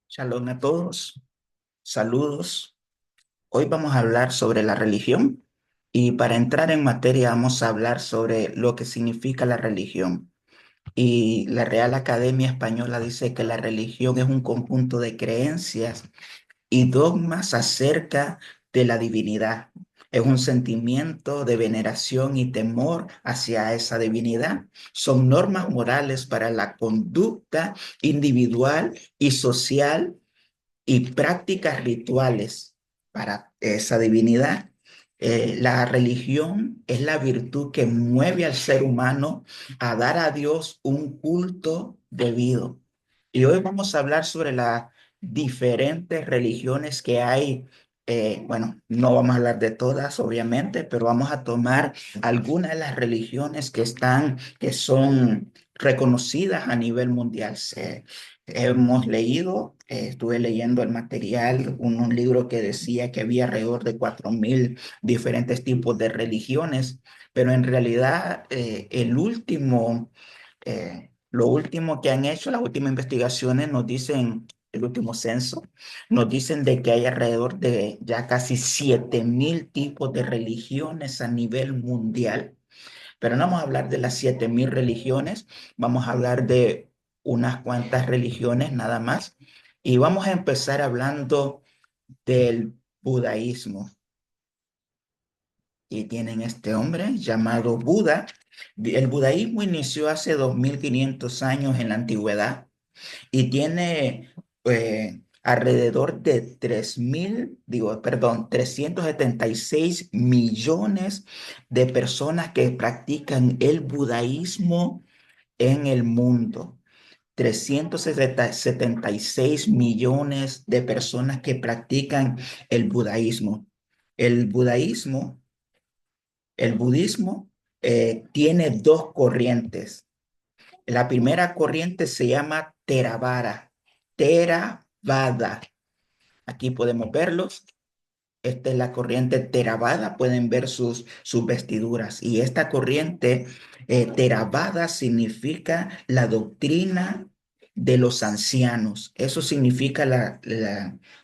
Shalom a todos, saludos. Hoy vamos a hablar sobre la religión y para entrar en materia vamos a hablar sobre lo que significa la religión. Y la Real Academia Española dice que la religión es un conjunto de creencias y dogmas acerca de la divinidad. Es un sentimiento de veneración y temor hacia esa divinidad. Son normas morales para la conducta individual y social y prácticas rituales para esa divinidad. La religión es la virtud que mueve al ser humano a dar a Dios un culto debido. Y hoy vamos a hablar sobre las diferentes religiones que hay. Bueno, no vamos a hablar de todas, obviamente, pero vamos a tomar algunas de las religiones que son reconocidas a nivel mundial. Hemos leído, estuve leyendo el material, un libro que decía que había alrededor de 4.000 diferentes tipos de religiones, pero en realidad lo último que han hecho, las últimas investigaciones nos dicen, el último censo, nos dicen de que hay alrededor de ya casi 7.000 tipos de religiones a nivel mundial. Pero no vamos a hablar de las 7.000 religiones, vamos a hablar de unas cuantas religiones nada más. Y vamos a empezar hablando del budaísmo. Y tienen este hombre llamado Buda. El budaísmo inició hace 2.500 años en la antigüedad y tiene alrededor de 376 millones de personas que practican el budaísmo en el mundo. 376 millones de personas que practican el budaísmo. El budaísmo, el budismo tiene dos corrientes. La primera corriente se llama Theravada. Theravada. Aquí podemos verlos. Esta es la corriente Theravada, pueden ver sus vestiduras. Y esta corriente Theravada significa la doctrina de los ancianos. Eso significa la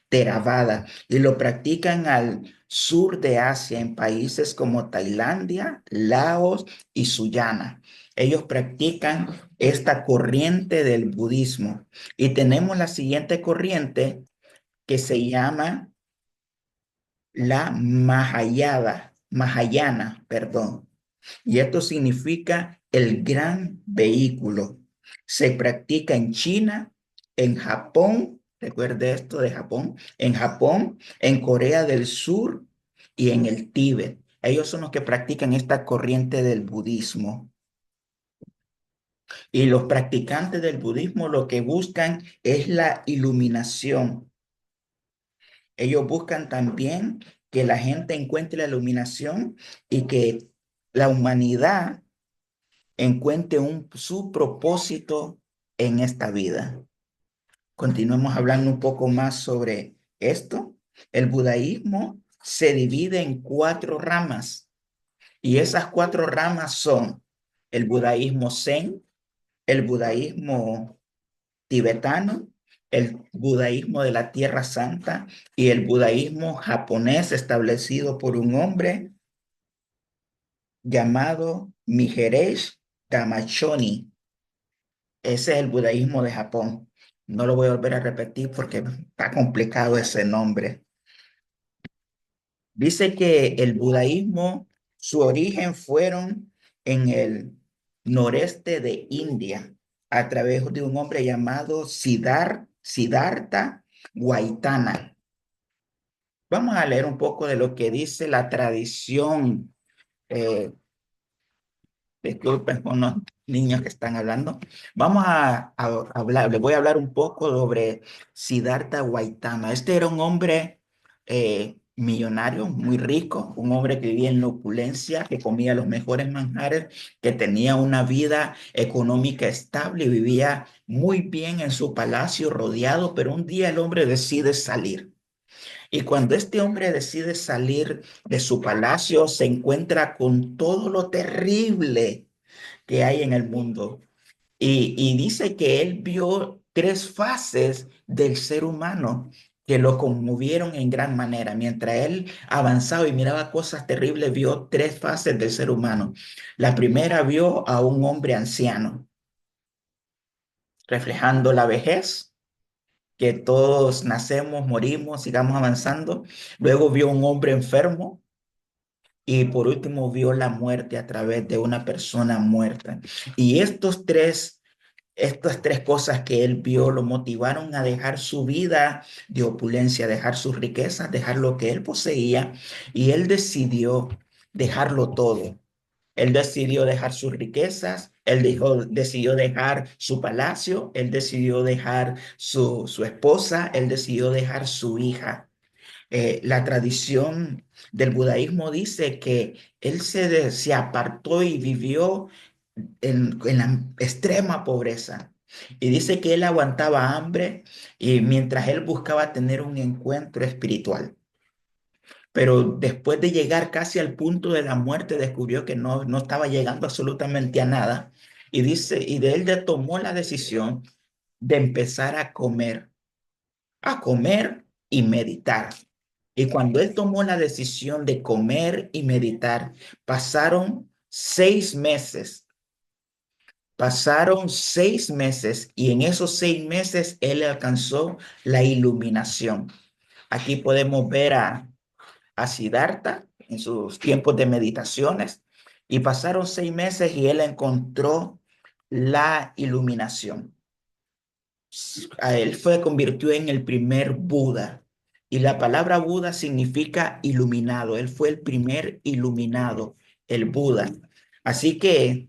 Theravada. Y lo practican al sur de Asia, en países como Tailandia, Laos y Sullana. Ellos practican esta corriente del budismo. Y tenemos la siguiente corriente que se llama la Mahayana, perdón. Y esto significa el gran vehículo. Se practica en China, en Japón, recuerde esto de Japón, en Corea del Sur y en el Tíbet. Ellos son los que practican esta corriente del budismo. Y los practicantes del budismo lo que buscan es la iluminación. Ellos buscan también que la gente encuentre la iluminación y que la humanidad encuentre su propósito en esta vida. Continuemos hablando un poco más sobre esto. El budaísmo se divide en cuatro ramas y esas cuatro ramas son el budaísmo zen, el budaísmo tibetano, el budaísmo de la Tierra Santa y el budaísmo japonés establecido por un hombre llamado Miheresh Tamachoni. Ese es el budaísmo de Japón. No lo voy a volver a repetir porque está complicado ese nombre. Dice que el budaísmo, su origen fueron en el noreste de India a través de un hombre llamado Siddhartha Gautama. Vamos a leer un poco de lo que dice la tradición. eh, Disculpen con los niños que están hablando. Vamos a hablar, les voy a hablar un poco sobre Siddhartha Gautama. Este era un hombre millonario, muy rico, un hombre que vivía en la opulencia, que comía los mejores manjares, que tenía una vida económica estable y vivía muy bien en su palacio rodeado, pero un día el hombre decide salir. Y cuando este hombre decide salir de su palacio, se encuentra con todo lo terrible que hay en el mundo. Y dice que él vio tres fases del ser humano que lo conmovieron en gran manera. Mientras él avanzaba y miraba cosas terribles, vio tres fases del ser humano. La primera vio a un hombre anciano, reflejando la vejez, que todos nacemos, morimos, sigamos avanzando. Luego vio un hombre enfermo. Y por último vio la muerte a través de una persona muerta. Y estas tres cosas que él vio lo motivaron a dejar su vida de opulencia, dejar sus riquezas, dejar lo que él poseía, y él decidió dejarlo todo. Él decidió dejar sus riquezas, decidió dejar su palacio, él decidió dejar su esposa, él decidió dejar su hija. La tradición del budaísmo dice que él se apartó y vivió en la extrema pobreza. Y dice que él aguantaba hambre y mientras él buscaba tener un encuentro espiritual. Pero después de llegar casi al punto de la muerte, descubrió que no estaba llegando absolutamente a nada. Y dice, y de él tomó la decisión de empezar a comer y meditar. Y cuando él tomó la decisión de comer y meditar, pasaron 6 meses. Pasaron 6 meses y en esos 6 meses él alcanzó la iluminación. Aquí podemos ver a Siddhartha en sus tiempos de meditaciones y pasaron 6 meses y él encontró la iluminación. A él convirtió en el primer Buda. Y la palabra Buda significa iluminado. Él fue el primer iluminado, el Buda. Así que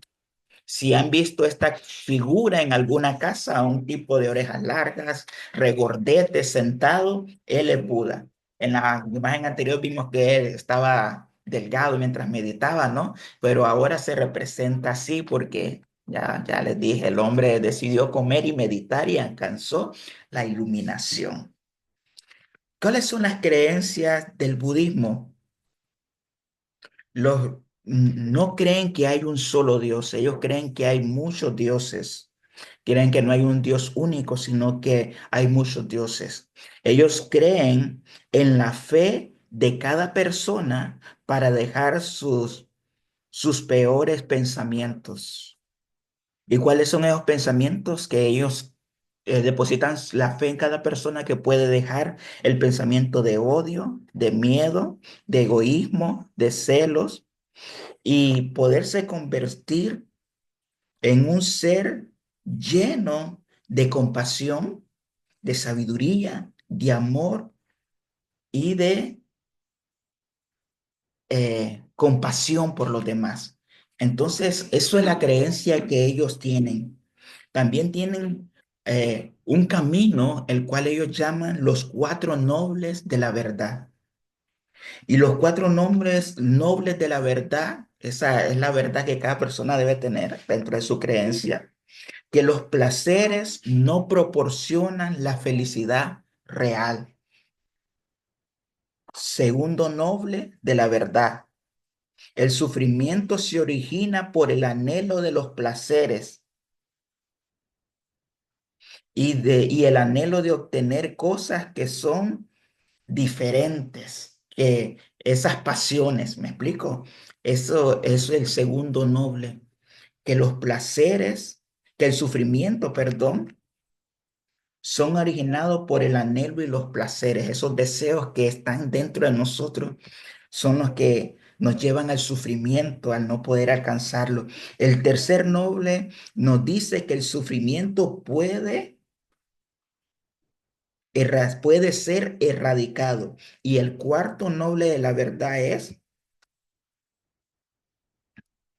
si han visto esta figura en alguna casa, un tipo de orejas largas, regordete, sentado, él es Buda. En la imagen anterior vimos que él estaba delgado mientras meditaba, ¿no? Pero ahora se representa así porque ya les dije, el hombre decidió comer y meditar y alcanzó la iluminación. ¿Cuáles son las creencias del budismo? No creen que hay un solo Dios, ellos creen que hay muchos dioses. Creen que no hay un Dios único, sino que hay muchos dioses. Ellos creen en la fe de cada persona para dejar sus peores pensamientos. ¿Y cuáles son esos pensamientos? Que ellos depositan la fe en cada persona, que puede dejar el pensamiento de odio, de miedo, de egoísmo, de celos, y poderse convertir en un ser lleno de compasión, de sabiduría, de amor y de compasión por los demás. Entonces, eso es la creencia que ellos tienen. También tienen un camino, el cual ellos llaman los cuatro nobles de la verdad. Y los cuatro nombres nobles de la verdad, esa es la verdad que cada persona debe tener dentro de su creencia, que los placeres no proporcionan la felicidad real. Segundo noble de la verdad, el sufrimiento se origina por el anhelo de los placeres y el anhelo de obtener cosas que son diferentes que esas pasiones. ¿Me explico? Eso es el segundo noble, que los placeres, que el sufrimiento, perdón, son originados por el anhelo y los placeres. Esos deseos que están dentro de nosotros son los que nos llevan al sufrimiento, al no poder alcanzarlo. El tercer noble nos dice que el sufrimiento puede ser erradicado. Y el cuarto noble de la verdad es,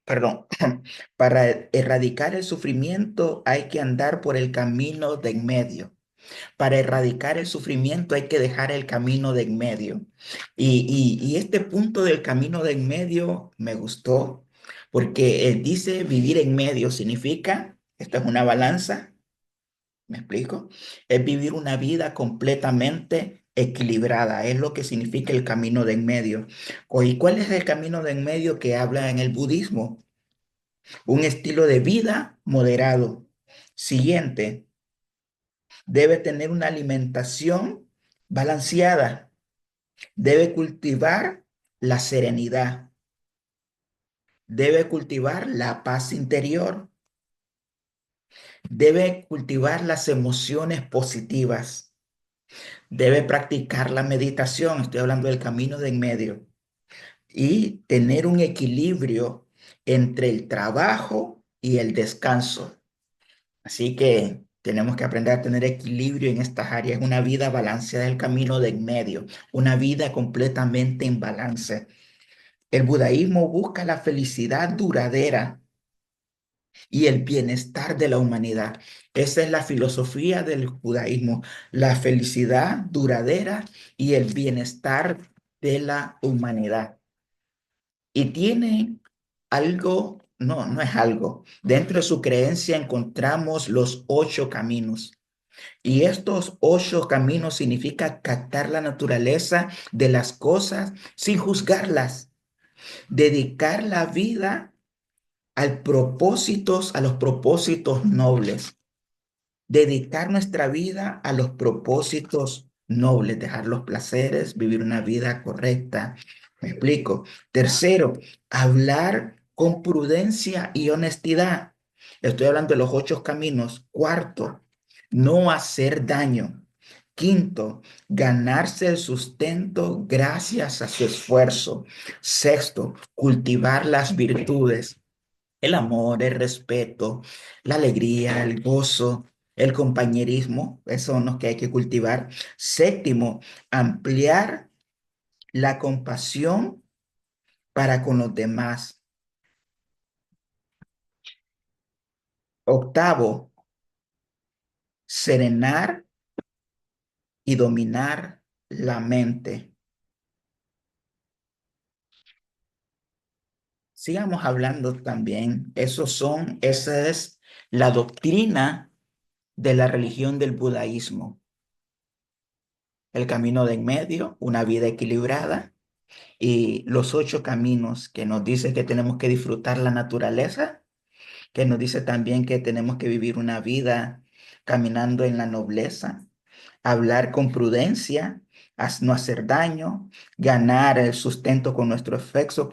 perdón, para erradicar el sufrimiento hay que andar por el camino de en medio. Para erradicar el sufrimiento hay que dejar el camino de en medio. Y este punto del camino de en medio me gustó porque dice vivir en medio significa, esto es una balanza, ¿me explico? Es vivir una vida completamente equilibrada, es lo que significa el camino de en medio. ¿Y cuál es el camino de en medio que habla en el budismo? Un estilo de vida moderado. Siguiente. Debe tener una alimentación balanceada. Debe cultivar la serenidad. Debe cultivar la paz interior. Debe cultivar las emociones positivas. Debe practicar la meditación. Estoy hablando del camino de en medio. Y tener un equilibrio entre el trabajo y el descanso. Así que tenemos que aprender a tener equilibrio en estas áreas, una vida balanceada del camino de en medio, una vida completamente en balance. El budaísmo busca la felicidad duradera y el bienestar de la humanidad. Esa es la filosofía del judaísmo, la felicidad duradera y el bienestar de la humanidad. Y tiene algo, no, no es algo. Dentro de su creencia encontramos los 8 caminos. Y estos 8 caminos significa captar la naturaleza de las cosas sin juzgarlas, dedicar la vida a los propósitos nobles, dedicar nuestra vida a los propósitos nobles, dejar los placeres, vivir una vida correcta. Me explico. Tercero, hablar con prudencia y honestidad. Estoy hablando de los 8 caminos. Cuarto, no hacer daño. Quinto, ganarse el sustento gracias a su esfuerzo. Sexto, cultivar las virtudes, el amor, el respeto, la alegría, el gozo, el compañerismo, esos son los que hay que cultivar. Séptimo, ampliar la compasión para con los demás. Octavo, serenar y dominar la mente. Sigamos hablando también. Esa es la doctrina de la religión del budaísmo. El camino de en medio, una vida equilibrada y los 8 caminos que nos dice que tenemos que disfrutar la naturaleza, que nos dice también que tenemos que vivir una vida caminando en la nobleza, hablar con prudencia, no hacer daño, ganar el sustento con nuestro esfuerzo,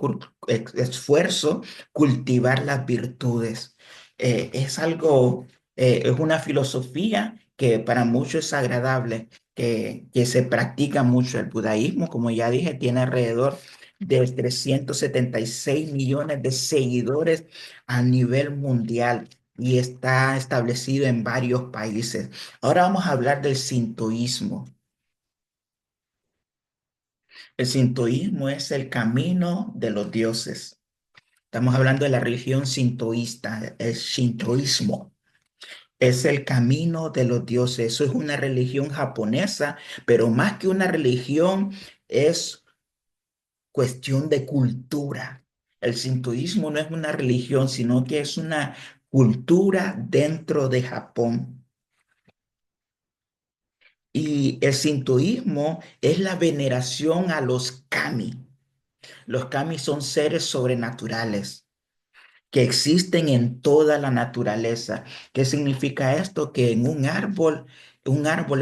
cultivar las virtudes. Es algo, es una filosofía que para muchos es agradable, que se practica mucho. El budaísmo, como ya dije, tiene alrededor de 376 millones de seguidores a nivel mundial y está establecido en varios países. Ahora vamos a hablar del sintoísmo. El sintoísmo es el camino de los dioses. Estamos hablando de la religión sintoísta, el sintoísmo. Es el camino de los dioses. Eso es una religión japonesa, pero más que una religión, es cuestión de cultura. El sintoísmo no es una religión, sino que es una cultura dentro de Japón. Y el sintoísmo es la veneración a los kami. Los kami son seres sobrenaturales que existen en toda la naturaleza. ¿Qué significa esto? Que en un árbol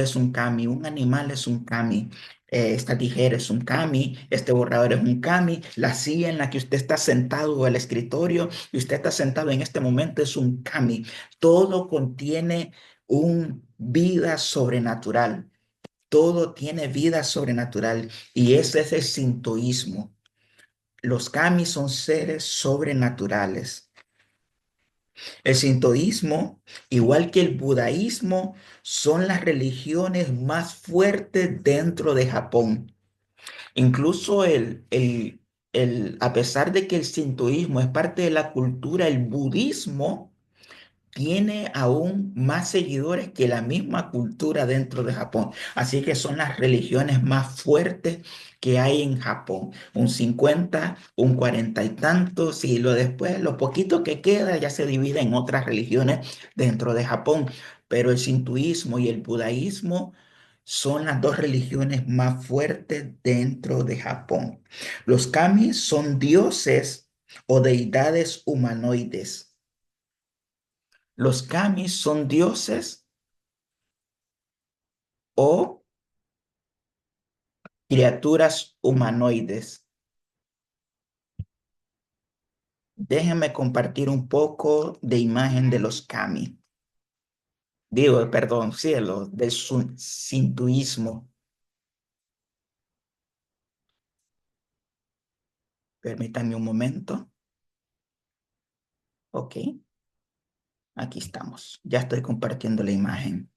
es un kami, un animal es un kami. Esta tijera es un kami, este borrador es un kami, la silla en la que usted está sentado o el escritorio y usted está sentado en este momento es un kami. Todo contiene un vida sobrenatural. Todo tiene vida sobrenatural y ese es el sintoísmo. Los kami son seres sobrenaturales. El sintoísmo, igual que el budaísmo, son las religiones más fuertes dentro de Japón. Incluso a pesar de que el sintoísmo es parte de la cultura, el budismo tiene aún más seguidores que la misma cultura dentro de Japón. Así que son las religiones más fuertes que hay en Japón. Un 50, un 40 y tantos, y lo después, lo poquito que queda ya se divide en otras religiones dentro de Japón. Pero el sintoísmo y el budaísmo son las dos religiones más fuertes dentro de Japón. Los kami son dioses o deidades humanoides. Los kamis son dioses o criaturas humanoides. Déjenme compartir un poco de imagen de los kami. Digo, perdón, cielo, del sintoísmo. Permítanme un momento. Ok, aquí estamos. Ya estoy compartiendo la imagen.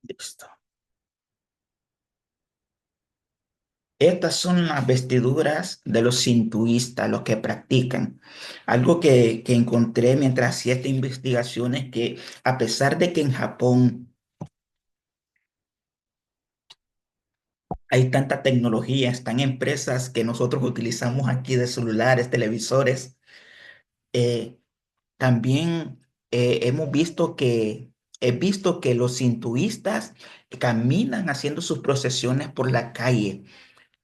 Listo. Estas son las vestiduras de los sintoístas, los que practican. Algo que encontré mientras hacía esta investigación es que a pesar de que en Japón hay tanta tecnología, están empresas que nosotros utilizamos aquí de celulares, televisores, eh, también hemos visto he visto que los sintoístas caminan haciendo sus procesiones por la calle.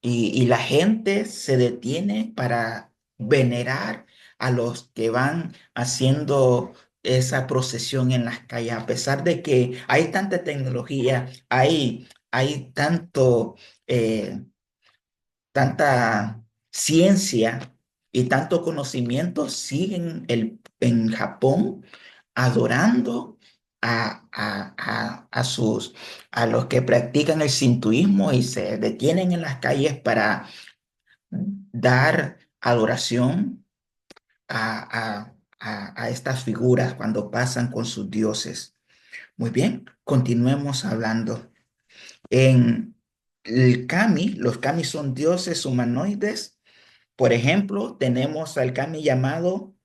Y la gente se detiene para venerar a los que van haciendo esa procesión en las calles, a pesar de que hay tanta tecnología, hay eh, tanta ciencia y tanto conocimiento, siguen en Japón adorando a los que practican el sintoísmo y se detienen en las calles para dar adoración a estas figuras cuando pasan con sus dioses. Muy bien, continuemos hablando. En el kami, los kami son dioses humanoides. Por ejemplo, tenemos al kami llamado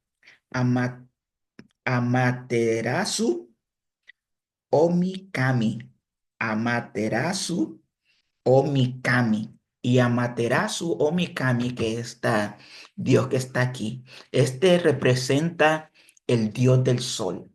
Ama- Amaterasu Omikami. Amaterasu Omikami. Y Amaterasu Omikami, que está, Dios que está aquí, este representa el Dios del sol.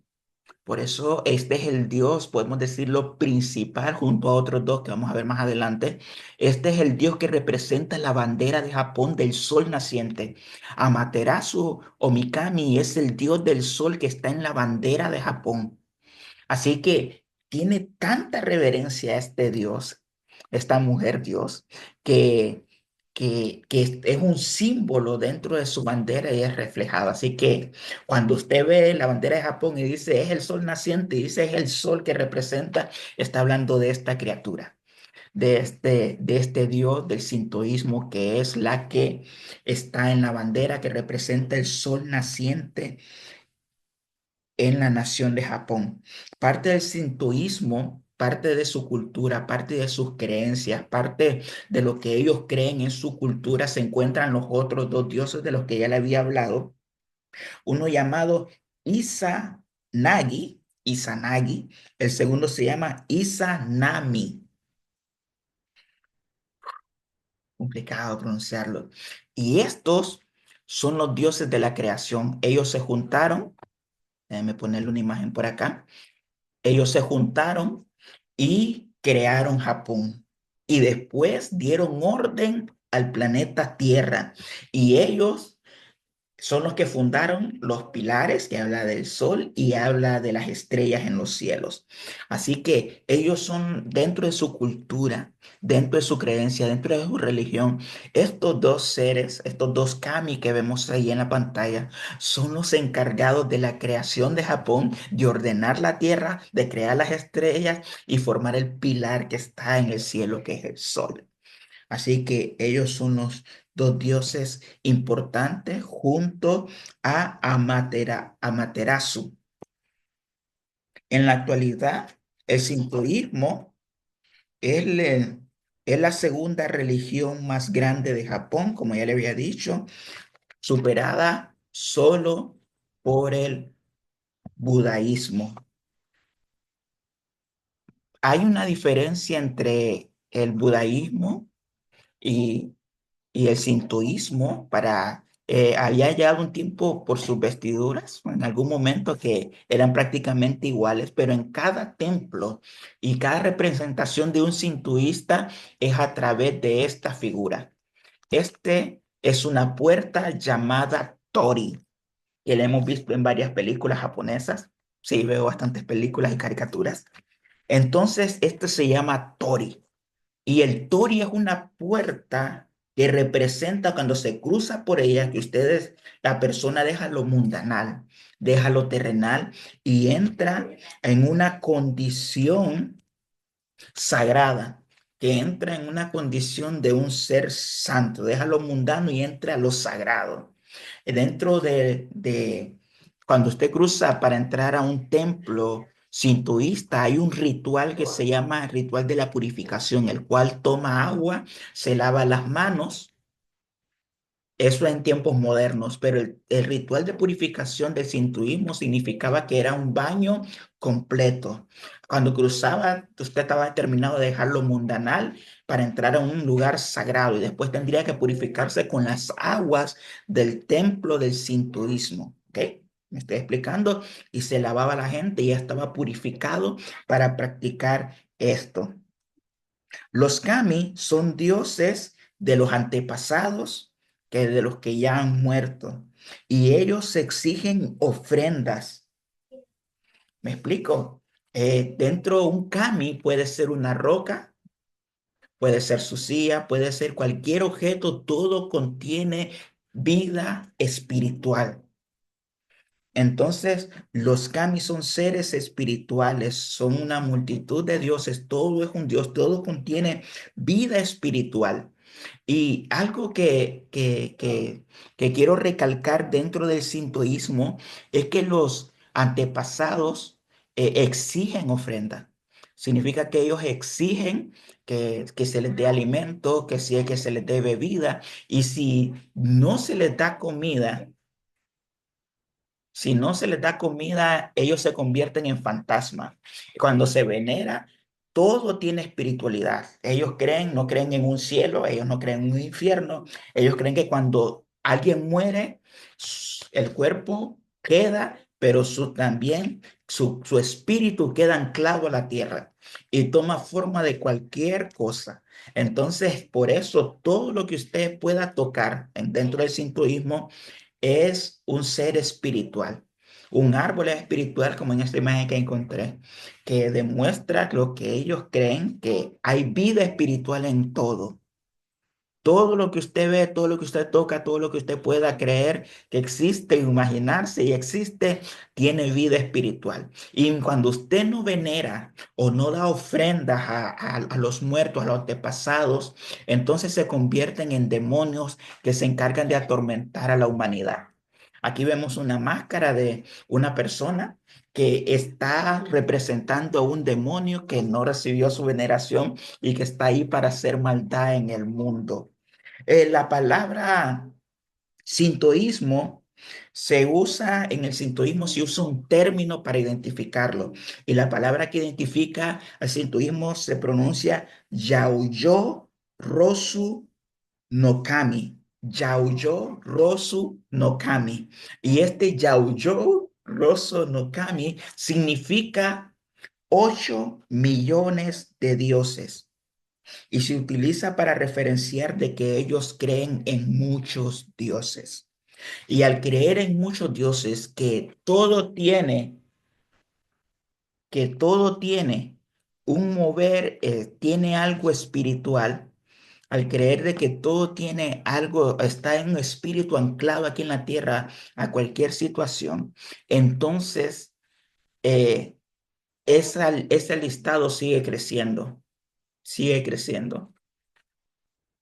Por eso este es el Dios, podemos decirlo, principal junto a otros dos que vamos a ver más adelante. Este es el Dios que representa la bandera de Japón del sol naciente. Amaterasu Omikami es el Dios del sol que está en la bandera de Japón. Así que tiene tanta reverencia a este Dios, esta mujer Dios, que, es un símbolo dentro de su bandera y es reflejado. Así que cuando usted ve la bandera de Japón y dice es el sol naciente y dice es el sol que representa, está hablando de esta criatura, de este Dios del sintoísmo que es la que está en la bandera que representa el sol naciente en la nación de Japón. Parte del sintoísmo, parte de su cultura, parte de sus creencias, parte de lo que ellos creen en su cultura, se encuentran los otros dos dioses de los que ya le había hablado. Uno llamado Izanagi, el segundo se llama Izanami, complicado pronunciarlo. Y estos son los dioses de la creación. Ellos se juntaron, déjenme ponerle una imagen por acá. Ellos se juntaron y crearon Japón. Y después dieron orden al planeta Tierra. Y ellos son los que fundaron los pilares, que habla del sol y habla de las estrellas en los cielos. Así que ellos son dentro de su cultura, dentro de su creencia, dentro de su religión, estos dos seres, estos dos kami que vemos ahí en la pantalla, son los encargados de la creación de Japón, de ordenar la tierra, de crear las estrellas y formar el pilar que está en el cielo, que es el sol. Así que ellos son los dos dioses importantes junto a Amaterasu. En la actualidad, el sintoísmo es la segunda religión más grande de Japón, como ya le había dicho, superada solo por el budaísmo. Hay una diferencia entre el budaísmo y el sintoísmo había llegado un tiempo por sus vestiduras, en algún momento que eran prácticamente iguales, pero en cada templo y cada representación de un sintoísta es a través de esta figura. Este es una puerta llamada Tori, que la hemos visto en varias películas japonesas. Sí, veo bastantes películas y caricaturas. Entonces, esto se llama Tori. Y el Tori es una puerta que representa cuando se cruza por ella, que ustedes, la persona deja lo mundanal, deja lo terrenal y entra en una condición sagrada, que entra en una condición de un ser santo, deja lo mundano y entra a lo sagrado. Dentro cuando usted cruza para entrar a un templo sintoísta, hay un ritual que se llama ritual de la purificación, el cual toma agua, se lava las manos. Eso en tiempos modernos, pero el ritual de purificación del sintoísmo significaba que era un baño completo. Cuando cruzaba, usted estaba determinado a dejar lo mundanal para entrar a un lugar sagrado y después tendría que purificarse con las aguas del templo del sintoísmo. ¿Ok? Me estoy explicando. Y se lavaba la gente y ya estaba purificado para practicar esto. Los kami son dioses de los antepasados que de los que ya han muerto y ellos exigen ofrendas. ¿Me explico? Dentro un kami puede ser una roca, puede ser su silla, puede ser cualquier objeto, todo contiene vida espiritual. Entonces, los kami son seres espirituales, son una multitud de dioses, todo es un dios, todo contiene vida espiritual. Y algo que quiero recalcar dentro del sintoísmo es que los antepasados exigen ofrenda. Significa que ellos exigen que se les dé alimento, que se les dé bebida. Y si no se les da comida, si no se les da comida, ellos se convierten en fantasmas. Cuando se venera, todo tiene espiritualidad. Ellos creen, no creen en un cielo, ellos no creen en un infierno. Ellos creen que cuando alguien muere, el cuerpo queda, pero también su espíritu queda anclado a la tierra y toma forma de cualquier cosa. Entonces, por eso, todo lo que usted pueda tocar dentro del sintoísmo es un ser espiritual. Un árbol espiritual, como en esta imagen que encontré, que demuestra lo que ellos creen, que hay vida espiritual en todo. Todo lo que usted ve, todo lo que usted toca, todo lo que usted pueda creer que existe, imaginarse y existe, tiene vida espiritual. Y cuando usted no venera o no da ofrendas a los muertos, a los antepasados, entonces se convierten en demonios que se encargan de atormentar a la humanidad. Aquí vemos una máscara de una persona que está representando a un demonio que no recibió su veneración y que está ahí para hacer maldad en el mundo. La palabra sintoísmo se usa, en el sintoísmo se usa un término para identificarlo. Y la palabra que identifica al sintoísmo se pronuncia Yaoyo Rosu no Kami. Yaoyo Rosu no Kami. Y este Yaoyo Rosu no Kami significa 8 millones de dioses y se utiliza para referenciar de que ellos creen en muchos dioses. Y al creer en muchos dioses, que todo tiene un mover, tiene algo espiritual, al creer de que todo tiene algo, está en un espíritu anclado aquí en la tierra a cualquier situación, entonces eh, ese listado sigue creciendo, sigue creciendo.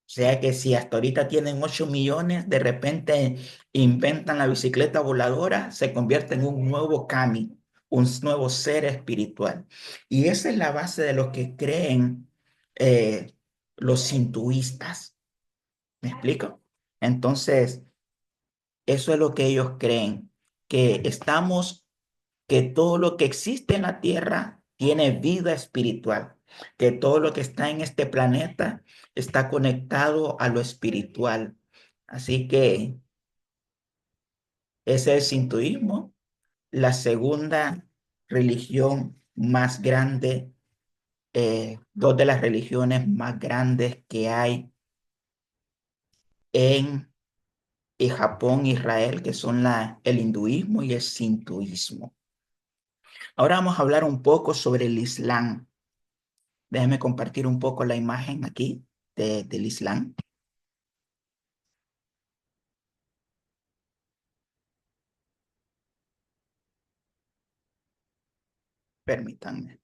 O sea que si hasta ahorita tienen 8 millones, de repente inventan la bicicleta voladora, se convierte en un nuevo kami, un nuevo ser espiritual. Y esa es la base de lo que creen los hinduistas. ¿Me explico? Entonces, eso es lo que ellos creen, que estamos que todo lo que existe en la tierra tiene vida espiritual, que todo lo que está en este planeta está conectado a lo espiritual. Así que ese es el sintoísmo, la segunda religión más grande, dos de las religiones más grandes que hay en Japón, Israel, que son el hinduismo y el sintoísmo. Ahora vamos a hablar un poco sobre el Islam. Déjame compartir un poco la imagen aquí del Islam. Permítanme.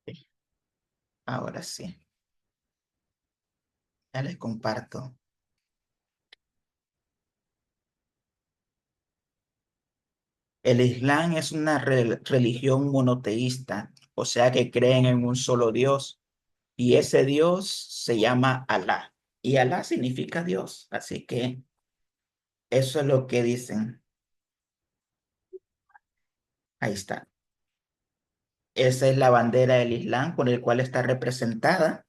Sí, ahora sí, ya les comparto. El Islam es una religión monoteísta, o sea que creen en un solo Dios y ese Dios se llama Alá. Y Alá significa Dios, así que eso es lo que dicen. Ahí está. Esa es la bandera del Islam con el cual está representada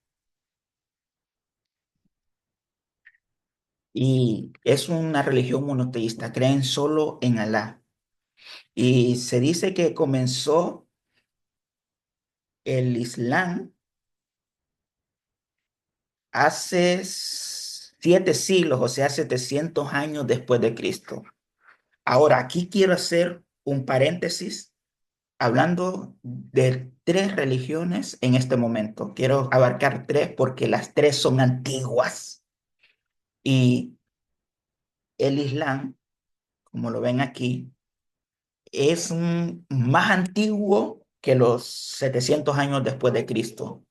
y es una religión monoteísta, creen solo en Alá. Y se dice que comenzó el Islam hace 7 siglos, o sea, 700 años después de Cristo. Ahora, aquí quiero hacer un paréntesis hablando de tres religiones en este momento. Quiero abarcar tres porque las tres son antiguas. Y el Islam, como lo ven aquí, es más antiguo que los 700 años después de Cristo.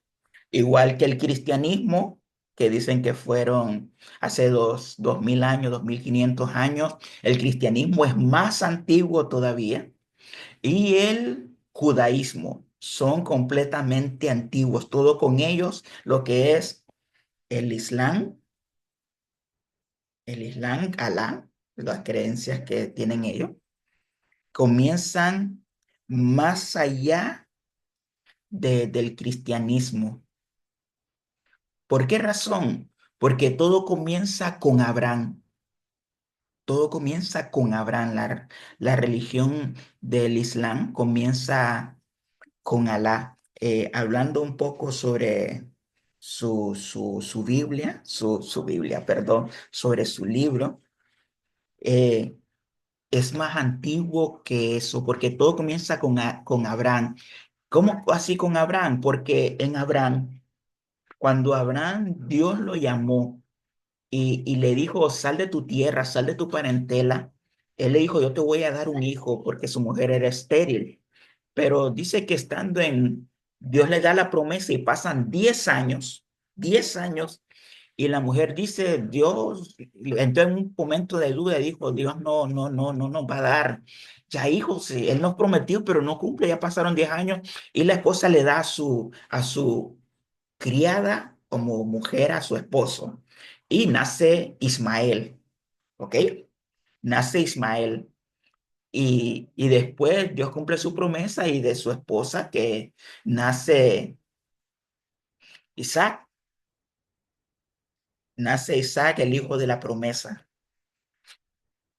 Igual que el cristianismo, que dicen que fueron hace 2000 años, 2500 años, el cristianismo es más antiguo todavía. Y el judaísmo son completamente antiguos. Todo con ellos, lo que es el Islam, Alá, las creencias que tienen ellos, comienzan más allá del cristianismo. ¿Por qué razón? Porque todo comienza con Abraham. Todo comienza con Abraham. La religión del Islam comienza con Alá. Hablando un poco sobre su Biblia, su Biblia, perdón, sobre su libro, eh, es más antiguo que eso, porque todo comienza con Abraham. ¿Cómo así con Abraham? Porque en Abraham, cuando Abraham Dios lo llamó y le dijo, sal de tu tierra, sal de tu parentela, él le dijo, yo te voy a dar un hijo porque su mujer era estéril. Pero dice que Dios le da la promesa y pasan 10 años, y la mujer dice, Dios, entró en un momento de duda y dijo, Dios no, no, no, no nos va a dar ya hijos, sí, Él nos prometió, pero no cumple, ya pasaron 10 años, y la esposa le da a su criada como mujer a su esposo, y nace Ismael, ¿ok? Nace Ismael. Y después Dios cumple su promesa y de su esposa que nace Isaac, nace Isaac, el hijo de la promesa.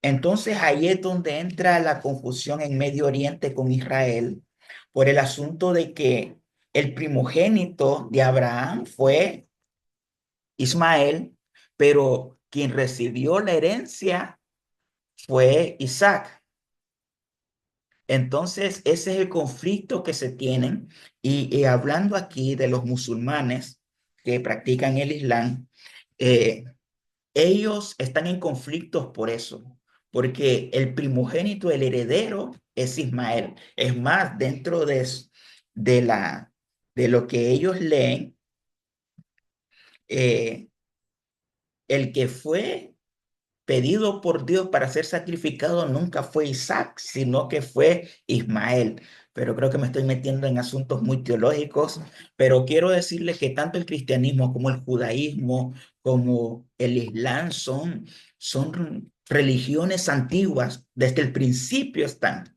Entonces ahí es donde entra la confusión en Medio Oriente con Israel por el asunto de que el primogénito de Abraham fue Ismael, pero quien recibió la herencia fue Isaac. Entonces, ese es el conflicto que se tienen. Y hablando aquí de los musulmanes que practican el Islam, eh, ellos están en conflictos por eso, porque el primogénito, el heredero, es Ismael. Es más, dentro de la, de lo que ellos leen, eh, el que fue pedido por Dios para ser sacrificado nunca fue Isaac, sino que fue Ismael. Pero creo que me estoy metiendo en asuntos muy teológicos, pero quiero decirles que tanto el cristianismo como el judaísmo, como el islam son religiones antiguas, desde el principio están.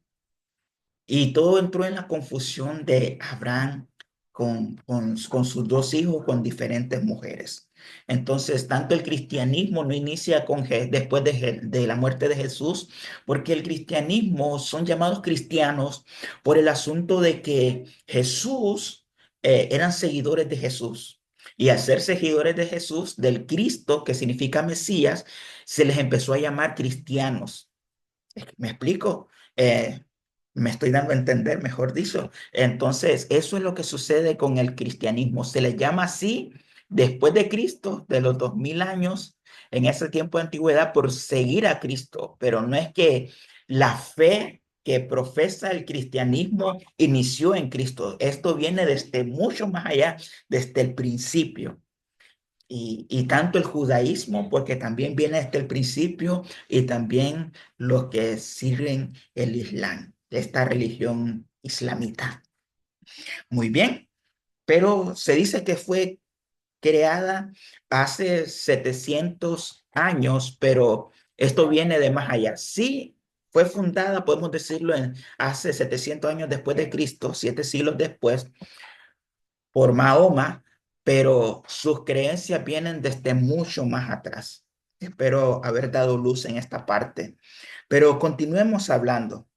Y todo entró en la confusión de Abraham con sus dos hijos, con diferentes mujeres. Entonces, tanto el cristianismo no inicia después de la muerte de Jesús, porque el cristianismo son llamados cristianos por el asunto de que Jesús, eran seguidores de Jesús. Y al ser seguidores de Jesús, del Cristo, que significa Mesías, se les empezó a llamar cristianos. ¿Me explico? Me estoy dando a entender, mejor dicho. Entonces, eso es lo que sucede con el cristianismo. Se le llama así después de Cristo, de los 2000 años, en ese tiempo de antigüedad, por seguir a Cristo. Pero no es que la fe que profesa el cristianismo inició en Cristo. Esto viene desde mucho más allá, desde el principio. Y tanto el judaísmo, porque también viene desde el principio, y también los que sirven el Islam, esta religión islamita. Muy bien, pero se dice que fue creada hace 700 años, pero esto viene de más allá. Sí, fue fundada, podemos decirlo, hace 700 años después de Cristo, 7 siglos después, por Mahoma, pero sus creencias vienen desde mucho más atrás. Espero haber dado luz en esta parte. Pero continuemos hablando.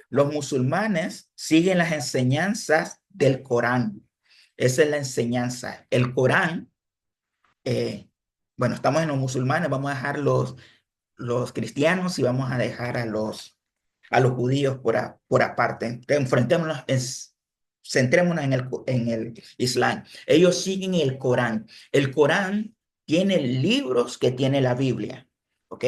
Los musulmanes siguen las enseñanzas del Corán. Esa es la enseñanza. El Corán, eh, bueno, estamos en los musulmanes, vamos a dejar los cristianos y vamos a dejar a los judíos por aparte. Enfrentémonos, centrémonos en el Islam. Ellos siguen el Corán. El Corán tiene libros que tiene la Biblia, ¿ok?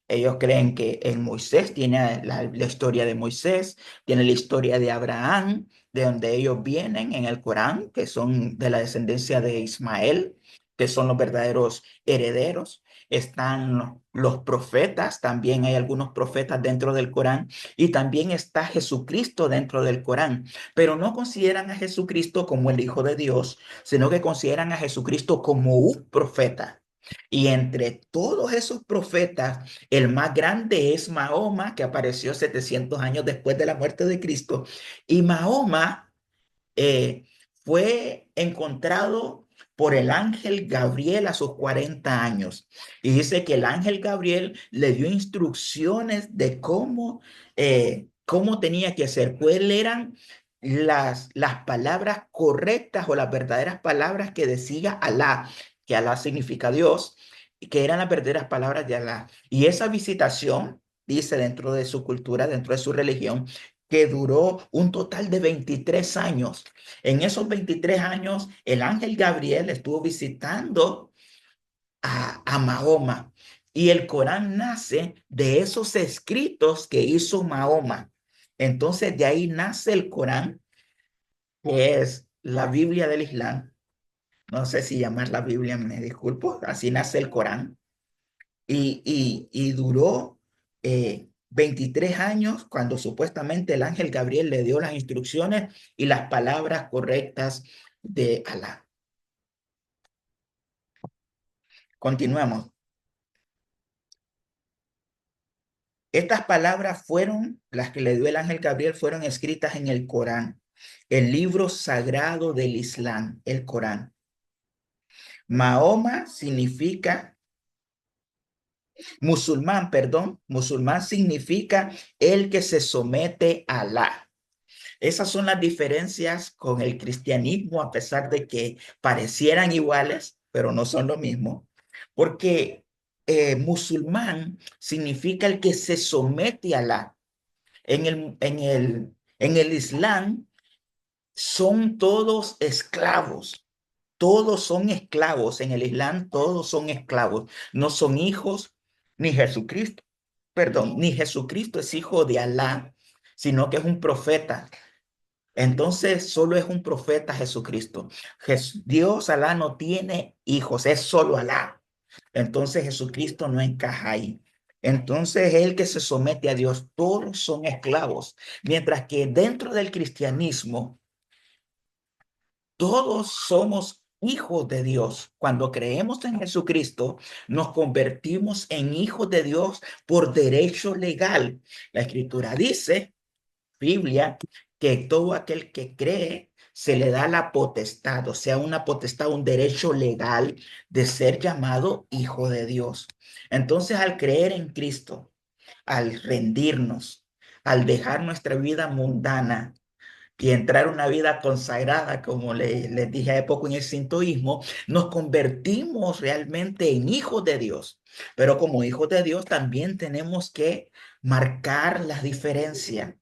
Ellos creen que en Moisés tiene la historia de Moisés, tiene la historia de Abraham, de donde ellos vienen en el Corán, que son de la descendencia de Ismael, que son los verdaderos herederos. Están los profetas, también hay algunos profetas dentro del Corán, y también está Jesucristo dentro del Corán, pero no consideran a Jesucristo como el Hijo de Dios, sino que consideran a Jesucristo como un profeta. Y entre todos esos profetas, el más grande es Mahoma, que apareció 700 años después de la muerte de Cristo. Y Mahoma eh, fue encontrado por el ángel Gabriel a sus 40 años. Y dice que el ángel Gabriel le dio instrucciones de cómo tenía que hacer, cuáles eran las palabras correctas o las verdaderas palabras que decía Alá, que Alá significa Dios, y que eran las verdaderas palabras de Alá. Y esa visitación, dice dentro de su cultura, dentro de su religión, que duró un total de 23 años. En esos 23 años, el ángel Gabriel estuvo visitando a Mahoma, y el Corán nace de esos escritos que hizo Mahoma. Entonces, de ahí nace el Corán, que es la Biblia del Islam. No sé si llamar la Biblia, me disculpo. Así nace el Corán. Y duró 23 años cuando supuestamente el ángel Gabriel le dio las instrucciones y las palabras correctas de Alá. Continuemos. Estas palabras fueron, las que le dio el ángel Gabriel, fueron escritas en el Corán, el libro sagrado del Islam, el Corán. Mahoma significa, musulmán, perdón, musulmán significa el que se somete a Alá. Esas son las diferencias con el cristianismo, a pesar de que parecieran iguales, pero no son lo mismo, porque musulmán significa el que se somete a Alá. En el Islam son todos esclavos, todos son esclavos. En el Islam todos son esclavos, no son hijos, ni Jesucristo, perdón, ni Jesucristo es hijo de Alá, sino que es un profeta. Entonces, solo es un profeta Jesucristo. Dios, Alá, no tiene hijos, es solo Alá. Entonces, Jesucristo no encaja ahí. Entonces, el que se somete a Dios, todos son esclavos. Mientras que dentro del cristianismo, todos somos hijos de Dios. Cuando creemos en Jesucristo, nos convertimos en hijos de Dios por derecho legal. La Escritura dice, Biblia, que todo aquel que cree se le da la potestad, o sea, una potestad, un derecho legal de ser llamado hijo de Dios. Entonces, al creer en Cristo, al rendirnos, al dejar nuestra vida mundana, y entrar a una vida consagrada, como les dije hace poco en el sintoísmo, nos convertimos realmente en hijos de Dios. Pero como hijos de Dios también tenemos que marcar las diferencias.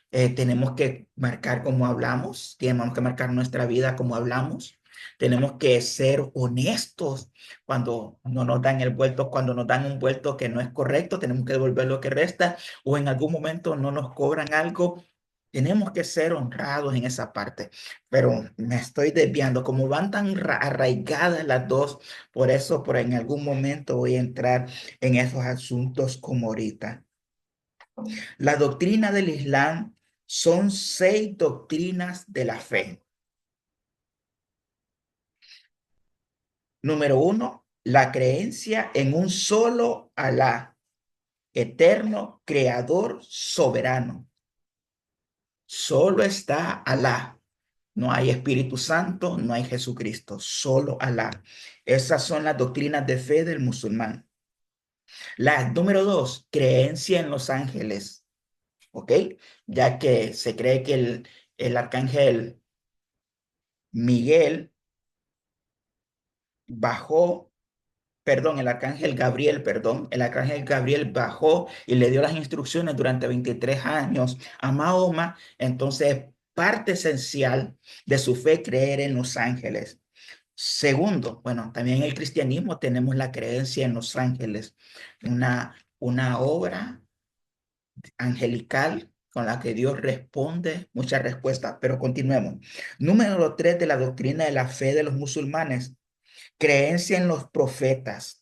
Tenemos que marcar cómo hablamos, tenemos que marcar nuestra vida como hablamos. Tenemos que ser honestos cuando no nos dan el vuelto, cuando nos dan un vuelto que no es correcto, tenemos que devolver lo que resta, o en algún momento no nos cobran algo, tenemos que ser honrados en esa parte. Pero me estoy desviando, como van tan arraigadas las dos, por eso por en algún momento voy a entrar en esos asuntos como ahorita. La doctrina del Islam son 6 doctrinas de la fe. Número 1, la creencia en un solo Alá, eterno, creador, soberano. Solo está Alá. No hay Espíritu Santo, no hay Jesucristo, solo Alá. Esas son las doctrinas de fe del musulmán. La número 2, creencia en los ángeles, ¿ok? Ya que se cree que el arcángel Miguel bajó, perdón, el arcángel Gabriel, perdón, el arcángel Gabriel bajó y le dio las instrucciones durante 23 años a Mahoma. Entonces, parte esencial de su fe creer en los ángeles. Segundo, bueno, también en el cristianismo tenemos la creencia en los ángeles, una obra angelical con la que Dios responde muchas respuestas, pero continuemos. Número 3 de la doctrina de la fe de los musulmanes, creencia en los profetas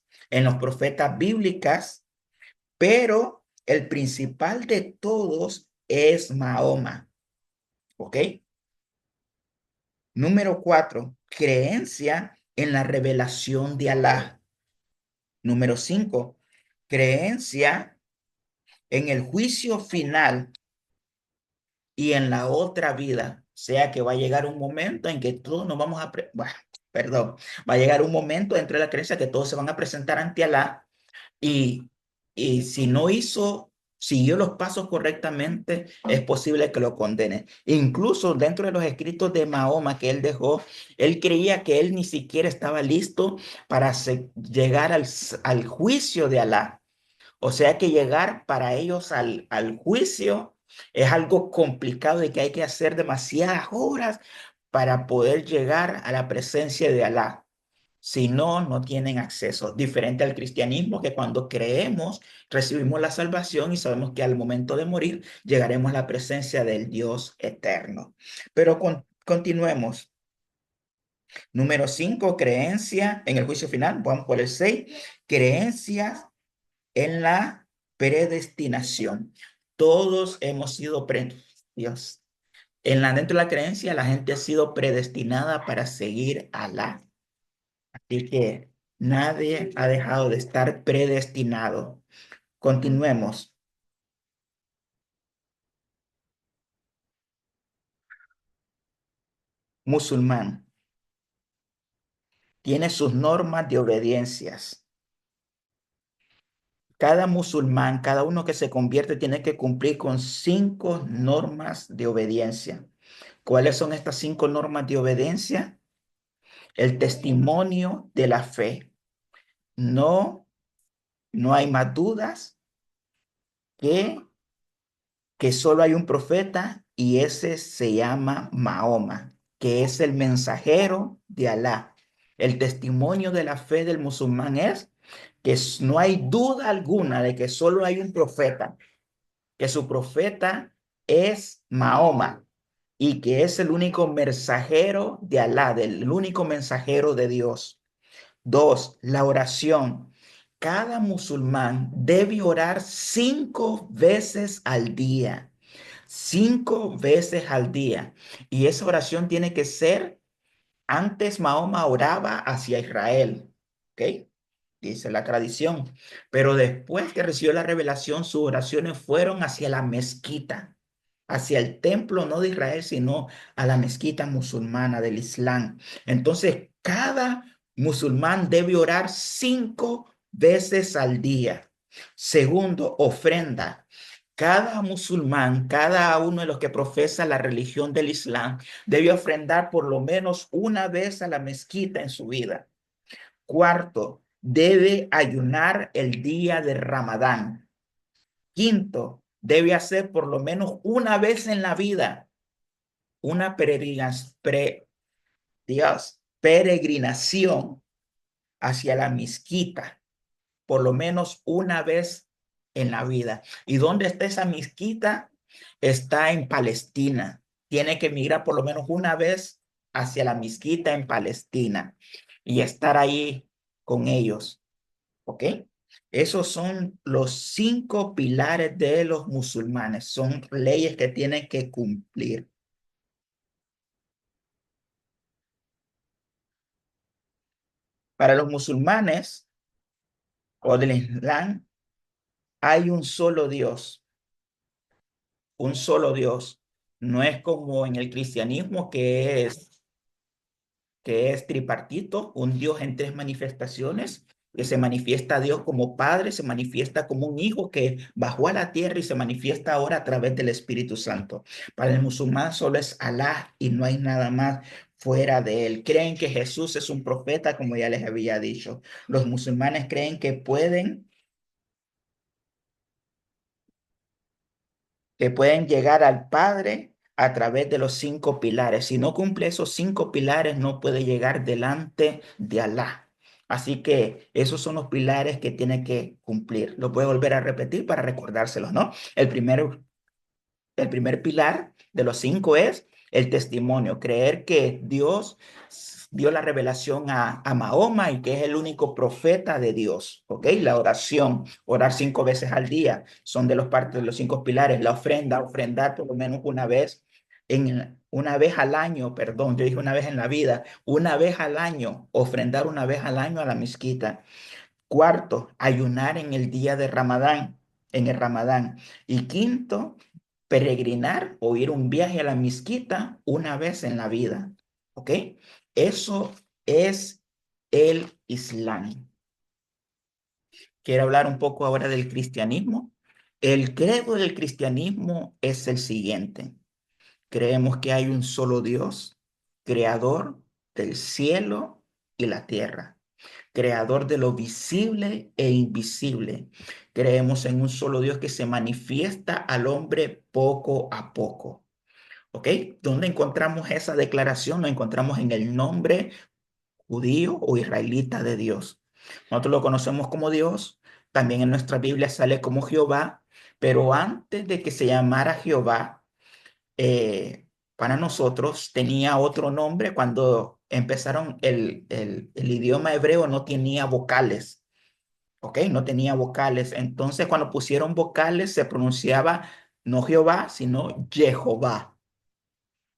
bíblicas, pero el principal de todos es Mahoma, ¿ok? Número 4, creencia en la revelación de Alá. Número 5, creencia en el juicio final y en la otra vida. O sea que va a llegar un momento en que todos nos vamos a, bueno, perdón, va a llegar un momento dentro de la creencia que todos se van a presentar ante Alá y, y si no siguió los pasos correctamente, es posible que lo condene. Incluso dentro de los escritos de Mahoma que él dejó, él creía que él ni siquiera estaba listo para llegar al juicio de Alá. O sea que llegar para ellos al juicio es algo complicado y que hay que hacer demasiadas horas para poder llegar a la presencia de Alá. Si no, no tienen acceso. Diferente al cristianismo, que cuando creemos, recibimos la salvación y sabemos que al momento de morir llegaremos a la presencia del Dios eterno. Pero continuemos. Número 5, creencia en el juicio final. Vamos por el 6, creencias en la predestinación. Todos hemos sido Dios. Dentro de la creencia, la gente ha sido predestinada para seguir a Alá. Así que nadie ha dejado de estar predestinado. Continuemos. Musulmán tiene sus normas de obediencias. Cada musulmán, cada uno que se convierte, tiene que cumplir con 5 normas de obediencia. ¿Cuáles son estas 5 normas de obediencia? El testimonio de la fe. No, no hay más dudas que, que solo hay un profeta y ese se llama Mahoma, que es el mensajero de Alá. El testimonio de la fe del musulmán es que no hay duda alguna de que solo hay un profeta, que su profeta es Mahoma y que es el único mensajero de Alá, el único mensajero de Dios. 2, la oración. Cada musulmán debe orar 5 veces al día. 5 veces al día. Y esa oración tiene que ser, antes Mahoma oraba hacia Israel. ¿Ok? Dice la tradición. Pero después que recibió la revelación, sus oraciones fueron hacia la mezquita, hacia el templo no de Israel, sino a la mezquita musulmana del Islam. Entonces, cada musulmán debe orar 5 veces al día. Segundo, ofrenda. Cada musulmán, cada uno de los que profesa la religión del Islam, debe ofrendar por lo menos una vez a la mezquita en su vida. Cuarto, debe ayunar el día de Ramadán. Quinto, debe hacer por lo menos una vez en la vida una peregrinación hacia la mezquita, por lo menos una vez en la vida. ¿Y dónde está esa mezquita? Está en Palestina. Tiene que migrar por lo menos una vez hacia la mezquita en Palestina y estar ahí con ellos. ¿Ok? Esos son los 5 pilares de los musulmanes. Son leyes que tienen que cumplir. Para los musulmanes o del Islam hay un solo Dios, un solo Dios. No es como en el cristianismo que es tripartito, un Dios en 3 manifestaciones, que se manifiesta a Dios como Padre, se manifiesta como un Hijo que bajó a la tierra y se manifiesta ahora a través del Espíritu Santo. Para el musulmán solo es Alá y no hay nada más fuera de él. Creen que Jesús es un profeta, como ya les había dicho. Los musulmanes creen que pueden llegar al Padre a través de los 5 pilares. Si no cumple esos 5 pilares, no puede llegar delante de Alá. Así que esos son los pilares que tiene que cumplir. Los voy a volver a repetir para recordárselos, ¿no? El primer pilar de los 5 es el testimonio, creer que Dios dio la revelación a Mahoma y que es el único profeta de Dios, ¿ok? La oración, orar 5 veces al día, son de los partes de los 5 pilares. La ofrenda, ofrendar por lo menos una vez al año, perdón, yo dije una vez en la vida, una vez al año, ofrendar una vez al año a la mezquita. Cuarto, ayunar en el día de Ramadán, en el Ramadán. Y quinto, peregrinar o ir un viaje a la mezquita una vez en la vida. ¿Ok? Eso es el Islam. Quiero hablar un poco ahora del cristianismo. El credo del cristianismo es el siguiente. Creemos que hay un solo Dios, creador del cielo y la tierra, creador de lo visible e invisible. Creemos en un solo Dios que se manifiesta al hombre poco a poco. ¿Ok? ¿Dónde encontramos esa declaración? Lo encontramos en el nombre judío o israelita de Dios. Nosotros lo conocemos como Dios, también en nuestra Biblia sale como Jehová, pero antes de que se llamara Jehová, para nosotros tenía otro nombre. Cuando empezaron el idioma hebreo no tenía vocales, ¿ok? No tenía vocales. Entonces cuando pusieron vocales se pronunciaba no Jehová, sino Jehová.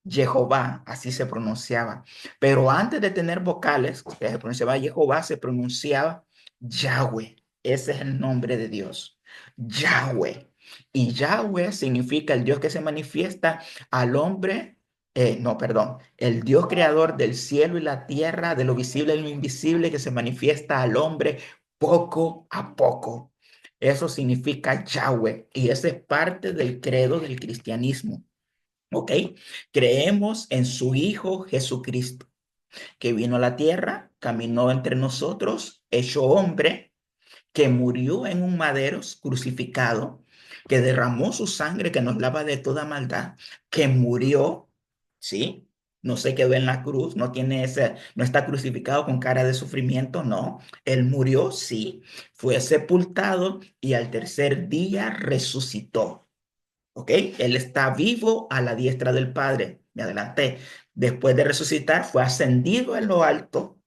Jehová, así se pronunciaba. Pero antes de tener vocales, que se pronunciaba Jehová, se pronunciaba Yahweh. Ese es el nombre de Dios. Yahweh. Y Yahweh significa el Dios que se manifiesta al hombre, no, perdón, el Dios creador del cielo y la tierra, de lo visible y lo invisible, que se manifiesta al hombre poco a poco. Eso significa Yahweh. Y esa es parte del credo del cristianismo. ¿Ok? Creemos en su Hijo Jesucristo, que vino a la tierra, caminó entre nosotros, hecho hombre, que murió en un madero crucificado, que derramó su sangre que nos lava de toda maldad, que murió, ¿sí? No se quedó en la cruz, no está crucificado con cara de sufrimiento, no. Él murió, sí, fue sepultado y al tercer día resucitó. ¿Ok? Él está vivo a la diestra del Padre. Me adelanté. Después de resucitar, fue ascendido en lo alto,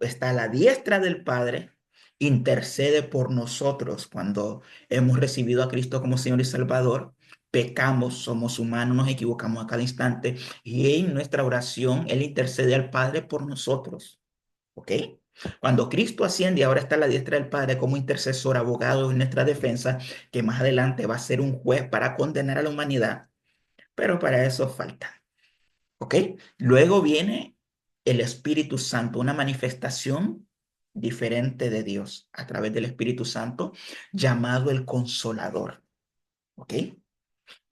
está a la diestra del Padre, intercede por nosotros cuando hemos recibido a Cristo como Señor y Salvador. Pecamos, somos humanos, nos equivocamos a cada instante y en nuestra oración Él intercede al Padre por nosotros. ¿Ok? Cuando Cristo asciende y ahora está a la diestra del Padre como intercesor, abogado en nuestra defensa, que más adelante va a ser un juez para condenar a la humanidad, pero para eso falta. ¿Ok? Luego viene el Espíritu Santo, una manifestación diferente de Dios a través del Espíritu Santo, llamado el Consolador. ¿ok?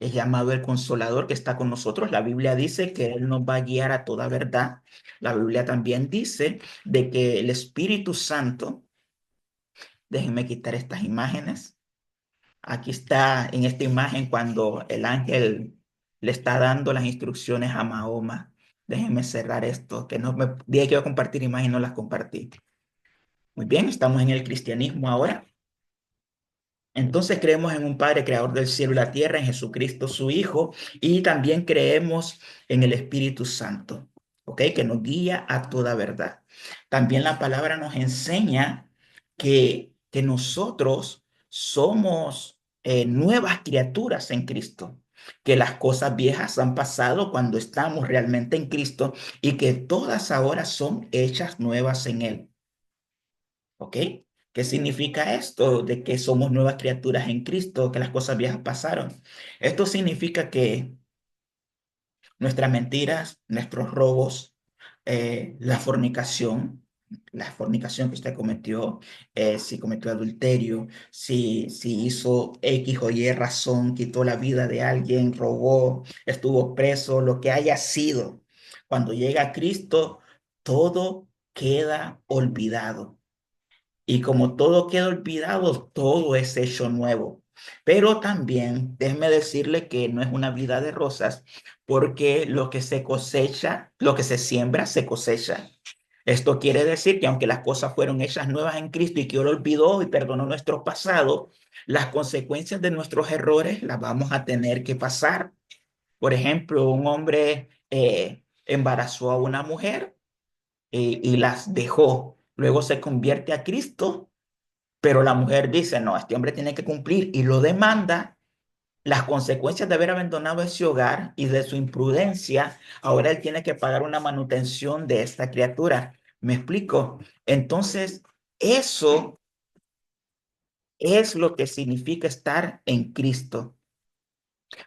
Es llamado el Consolador que está con nosotros. La Biblia dice que Él nos va a guiar a toda verdad. La Biblia también dice de que el Espíritu Santo, déjenme quitar estas imágenes. Aquí está en esta imagen cuando el ángel le está dando las instrucciones a Mahoma. Déjenme cerrar esto, que no me dije que iba a compartir imágenes y no las compartí. Muy bien, estamos en el cristianismo ahora. Entonces creemos en un Padre creador del cielo y la tierra, en Jesucristo su Hijo, y también creemos en el Espíritu Santo, ¿ok? Que nos guía a toda verdad. También la palabra nos enseña que nosotros somos nuevas criaturas en Cristo, que las cosas viejas han pasado cuando estamos realmente en Cristo y que todas ahora son hechas nuevas en Él. ¿Ok? ¿Qué significa esto de que somos nuevas criaturas en Cristo, que las cosas viejas pasaron? Esto significa que nuestras mentiras, nuestros robos, la fornicación que usted cometió, si cometió adulterio, si hizo X o Y razón, quitó la vida de alguien, robó, estuvo preso, lo que haya sido, cuando llega a Cristo, todo queda olvidado. Y como todo queda olvidado, todo es hecho nuevo. Pero también déjeme decirle que no es una vida de rosas, porque lo que se cosecha, lo que se siembra, se cosecha. Esto quiere decir que aunque las cosas fueron hechas nuevas en Cristo y que Él olvidó y perdonó nuestro pasado, las consecuencias de nuestros errores las vamos a tener que pasar. Por ejemplo, un hombre embarazó a una mujer y las dejó. Luego se convierte a Cristo, pero la mujer dice, no, este hombre tiene que cumplir y lo demanda. Las consecuencias de haber abandonado ese hogar y de su imprudencia, ahora él tiene que pagar una manutención de esta criatura. ¿Me explico? Entonces, eso es lo que significa estar en Cristo.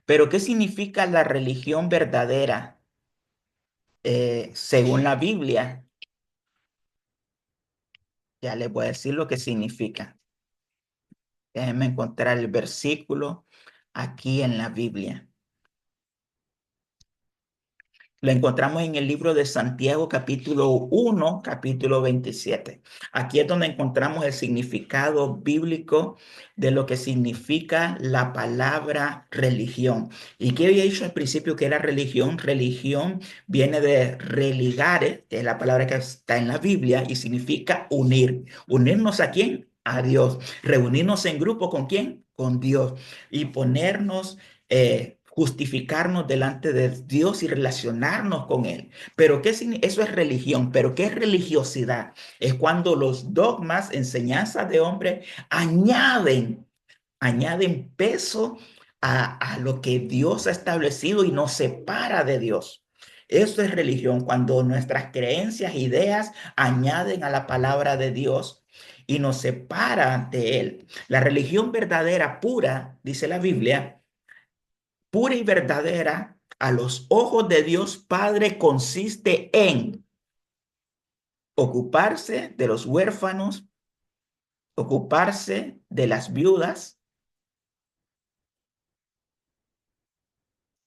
Pero ¿qué significa la religión verdadera? Según la Biblia, ya les voy a decir lo que significa. Déjenme encontrar el versículo aquí en la Biblia. Lo encontramos en el libro de Santiago, capítulo 1, capítulo 27. Aquí es donde encontramos el significado bíblico de lo que significa la palabra religión. ¿Y qué había dicho al principio que era religión? Religión viene de religare, que es la palabra que está en la Biblia, y significa unir. ¿Unirnos a quién? A Dios. Reunirnos en grupo con quién? Con Dios. Y ponernos justificarnos delante de Dios y relacionarnos con Él. Pero eso es religión, pero ¿qué es religiosidad? Es cuando los dogmas, enseñanzas de hombre añaden peso a lo que Dios ha establecido y nos separa de Dios. Eso es religión, cuando nuestras creencias, ideas añaden a la palabra de Dios y nos separa de Él. La religión verdadera, pura, dice la Biblia, pura y verdadera a los ojos de Dios Padre consiste en ocuparse de los huérfanos, ocuparse de las viudas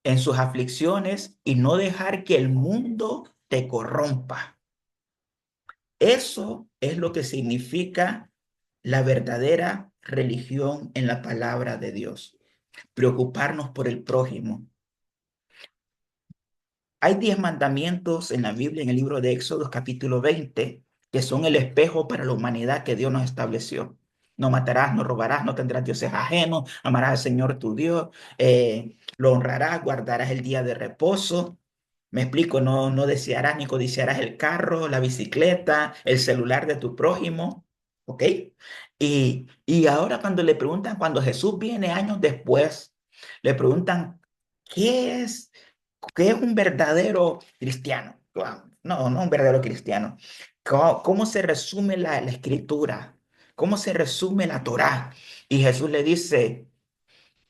en sus aflicciones y no dejar que el mundo te corrompa. Eso es lo que significa la verdadera religión en la palabra de Dios. Preocuparnos por el prójimo. Hay 10 mandamientos en la Biblia, en el libro de Éxodo, capítulo 20, que son el espejo para la humanidad que Dios nos estableció. No matarás, no robarás, no tendrás dioses ajenos, amarás al Señor tu Dios, lo honrarás, guardarás el día de reposo. Me explico, no desearás ni codiciarás el carro, la bicicleta, el celular de tu prójimo, ¿ok? Y ahora cuando le preguntan, cuando Jesús viene años después, le preguntan, ¿qué es? ¿Qué es un verdadero cristiano? Wow. No, no un verdadero cristiano. ¿Cómo se resume la escritura? ¿Cómo se resume la Torá? Y Jesús le dice,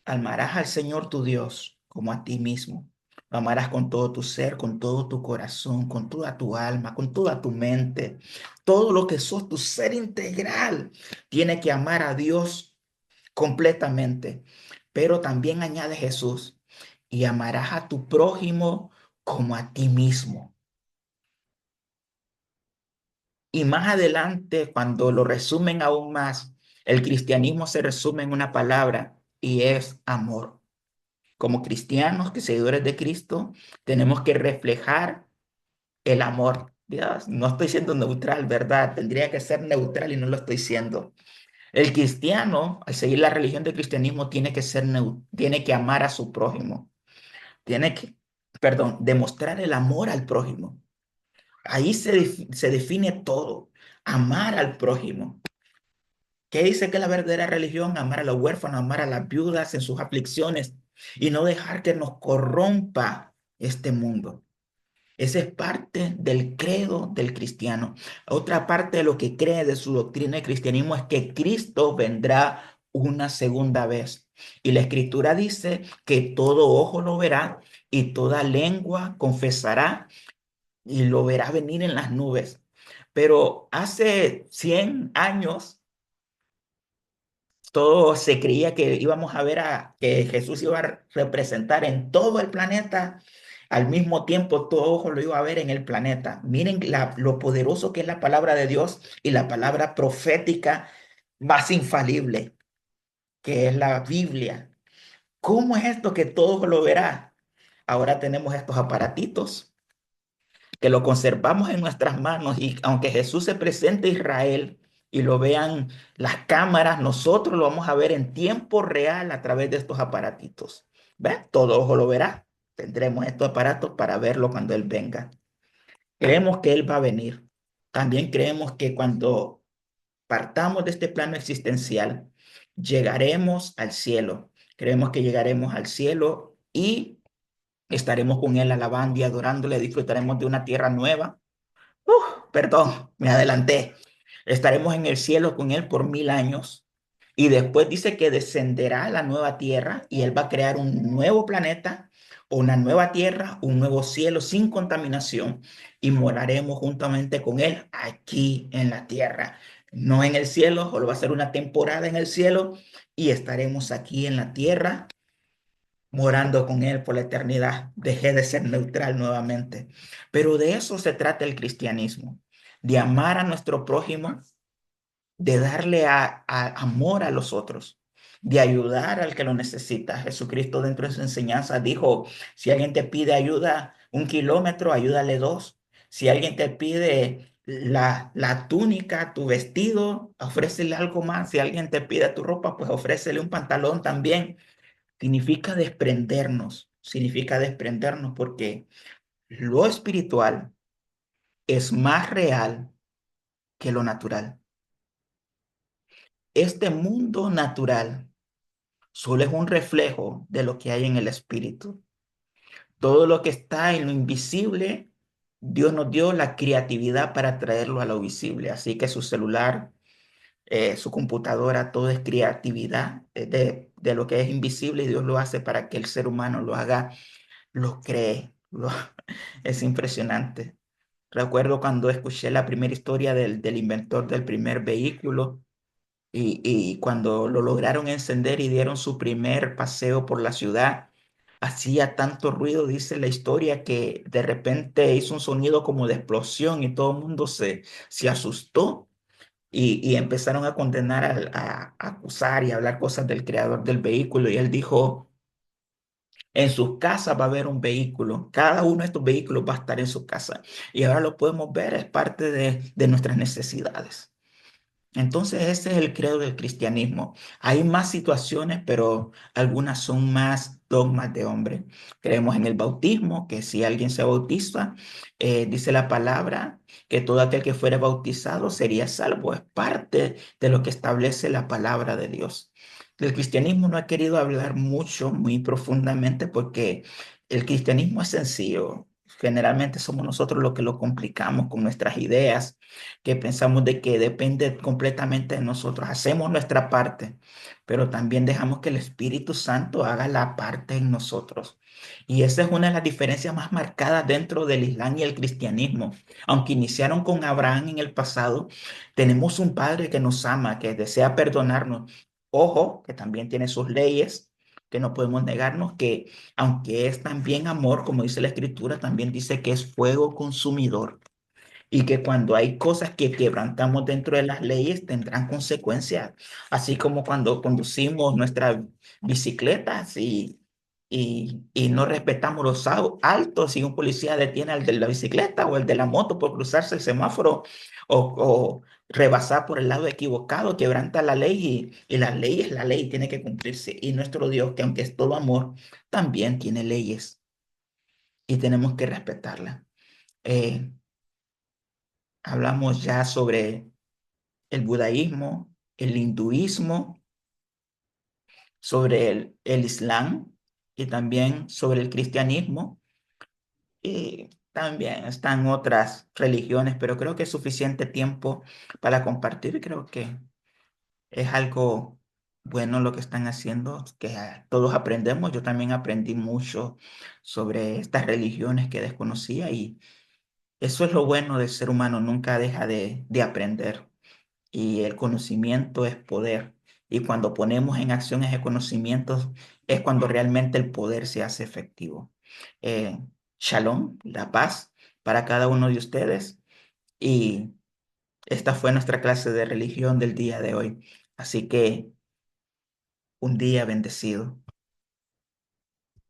amarás al Señor tu Dios como a ti mismo. Lo amarás con todo tu ser, con todo tu corazón, con toda tu alma, con toda tu mente. Todo lo que sos, tu ser integral, tiene que amar a Dios completamente. Pero también añade Jesús, y amarás a tu prójimo como a ti mismo. Y más adelante, cuando lo resumen aún más, el cristianismo se resume en una palabra y es amor. Como cristianos, que seguidores de Cristo, tenemos que reflejar el amor. Dios, no estoy siendo neutral, ¿verdad? Tendría que ser neutral y no lo estoy siendo. El cristiano, al seguir la religión del cristianismo, tiene que ser tiene que amar a su prójimo. Tiene que, perdón, demostrar el amor al prójimo. Ahí se define todo. Amar al prójimo. ¿Qué dice que es la verdadera religión? Amar a los huérfanos, amar a las viudas en sus aflicciones y no dejar que nos corrompa este mundo. Esa es parte del credo del cristiano. Otra parte de lo que cree de su doctrina del cristianismo es que Cristo vendrá una segunda vez. Y la escritura dice que todo ojo lo verá y toda lengua confesará y lo verá venir en las nubes. Pero hace 100 años todo se creía que íbamos a ver que Jesús iba a representar en todo el planeta. Al mismo tiempo, todo ojo lo iba a ver en el planeta. Miren lo poderoso que es la palabra de Dios y la palabra profética más infalible, que es la Biblia. ¿Cómo es esto que todo ojo lo verá? Ahora tenemos estos aparatitos que lo conservamos en nuestras manos y aunque Jesús se presente a Israel y lo vean las cámaras, nosotros lo vamos a ver en tiempo real a través de estos aparatitos. ¿Ven? Todo ojo lo verá. Tendremos estos aparatos para verlo cuando Él venga. Creemos que Él va a venir. También creemos que cuando partamos de este plano existencial, llegaremos al cielo. Creemos que llegaremos al cielo y estaremos con Él alabando y adorándole, disfrutaremos de una tierra nueva. Perdón, me adelanté. Estaremos en el cielo con Él por 1000 años y después dice que descenderá a la nueva tierra y Él va a crear un nuevo planeta, una nueva tierra, un nuevo cielo sin contaminación y moraremos juntamente con Él aquí en la tierra. No en el cielo, solo va a ser una temporada en el cielo y estaremos aquí en la tierra morando con Él por la eternidad. Dejé de ser neutral nuevamente. Pero de eso se trata el cristianismo, de amar a nuestro prójimo, de darle amor a los otros, de ayudar al que lo necesita. Jesucristo dentro de su enseñanza dijo, si alguien te pide ayuda 1 kilómetro, ayúdale dos. Si alguien te pide la túnica, tu vestido, ofrécele algo más. Si alguien te pide tu ropa, pues ofrécele un pantalón también. Significa desprendernos porque lo espiritual es más real que lo natural. Este mundo natural solo es un reflejo de lo que hay en el espíritu. Todo lo que está en lo invisible, Dios nos dio la creatividad para traerlo a lo visible. Así que su celular, su computadora, todo es creatividad de lo que es invisible y Dios lo hace para que el ser humano lo haga, lo cree. Es impresionante. Recuerdo cuando escuché la primera historia del inventor del primer vehículo y cuando lo lograron encender y dieron su primer paseo por la ciudad, hacía tanto ruido, dice la historia, que de repente hizo un sonido como de explosión y todo el mundo se asustó y empezaron a condenar, a acusar y a hablar cosas del creador del vehículo y él dijo... En sus casas va a haber un vehículo. Cada uno de estos vehículos va a estar en su casa. Y ahora lo podemos ver, es parte de nuestras necesidades. Entonces ese es el credo del cristianismo. Hay más situaciones, pero algunas son más dogmas de hombre. Creemos en el bautismo, que si alguien se bautiza, dice la palabra que todo aquel que fuera bautizado sería salvo. Es parte de lo que establece la palabra de Dios. Del cristianismo no he querido hablar mucho, muy profundamente, porque el cristianismo es sencillo. Generalmente somos nosotros los que lo complicamos con nuestras ideas que pensamos de que depende completamente de nosotros. Hacemos nuestra parte, pero también dejamos que el Espíritu Santo haga la parte en nosotros. Y esa es una de las diferencias más marcadas dentro del Islam y el cristianismo. Aunque iniciaron con Abraham en el pasado, tenemos un Padre que nos ama, que desea perdonarnos. Ojo, que también tiene sus leyes, que no podemos negarnos que aunque es también amor, como dice la Escritura, también dice que es fuego consumidor y que cuando hay cosas que quebrantamos dentro de las leyes tendrán consecuencias, así como cuando conducimos nuestras bicicletas y no respetamos los altos y un policía detiene al de la bicicleta o el de la moto por cruzarse el semáforo o rebasar por el lado equivocado, quebranta la ley y la ley es la ley, tiene que cumplirse. Y nuestro Dios, que aunque es todo amor, también tiene leyes y tenemos que respetarlas. Eh, Hablamos ya sobre el budaísmo, el hinduismo, sobre el islam y también sobre el cristianismo. Y también están otras religiones, pero creo que es suficiente tiempo para compartir. Creo que es algo bueno lo que están haciendo, que todos aprendemos. Yo también aprendí mucho sobre estas religiones que desconocía y eso es lo bueno del ser humano, nunca deja de aprender. Y el conocimiento es poder. Y cuando ponemos en acción ese conocimiento es cuando realmente el poder se hace efectivo. Eh, Shalom, la paz para cada uno de ustedes. Y esta fue nuestra clase de religión del día de hoy. Así que un día bendecido.